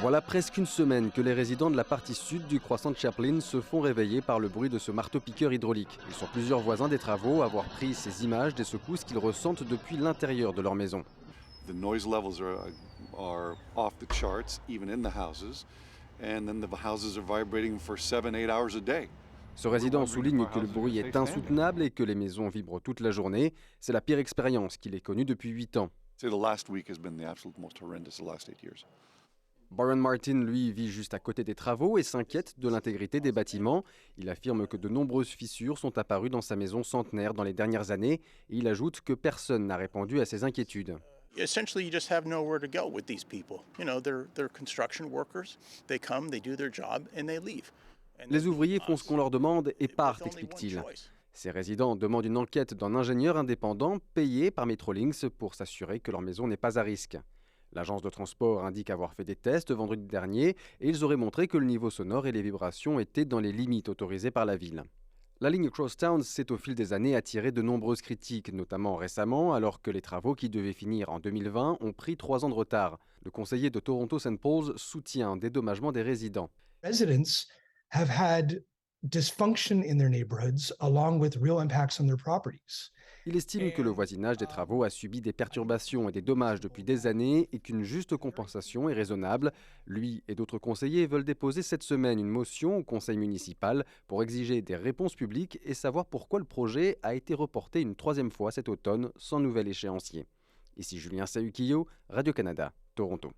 Voilà presque une semaine que les résidents de la partie sud du croissant de Chaplin se font réveiller par le bruit de ce marteau-piqueur hydraulique. Ils sont plusieurs voisins des travaux à avoir pris ces images des secousses qu'ils ressentent depuis l'intérieur de leur maison. The noise levels are off the charts, even in the houses, and then the houses are vibrating for 7-8 hours a day. Ce résident souligne que le bruit est insoutenable et que les maisons vibrent toute la journée. C'est la pire expérience qu'il ait connue depuis 8 ans. Say the last week has been the absolute most horrendous the last 8 years. Byron Martin, lui, vit juste à côté des travaux et s'inquiète de l'intégrité des bâtiments. Il affirme que de nombreuses fissures sont apparues dans sa maison centenaire dans les dernières années et il ajoute que personne n'a répondu à ses inquiétudes. Essentially, you just have nowhere to go with these people. You know, they're construction workers. They come, they do their job, and they leave. Les ouvriers font ce qu'on leur demande et partent, explique-t-il. Ces résidents demandent une enquête d'un ingénieur indépendant payé par Metrolinx pour s'assurer que leur maison n'est pas à risque. L'agence de transport indique avoir fait des tests vendredi dernier et ils auraient montré que le niveau sonore et les vibrations étaient dans les limites autorisées par la ville. La ligne Crosstown s'est au fil des années attiré de nombreuses critiques, notamment récemment, alors que les travaux qui devaient finir en 2020 ont pris 3 ans de retard. Le conseiller de Toronto St. Paul's soutient un dédommagement des résidents. Residents have had dysfunction in their neighborhoods along with real impacts on their properties. Il estime que le voisinage des travaux a subi des perturbations et des dommages depuis des années et qu'une juste compensation est raisonnable. Lui et d'autres conseillers veulent déposer cette semaine une motion au conseil municipal pour exiger des réponses publiques et savoir pourquoi le projet a été reporté une 3e fois cet automne sans nouvel échéancier. Ici Julien Sahuquillo, Radio-Canada, Toronto.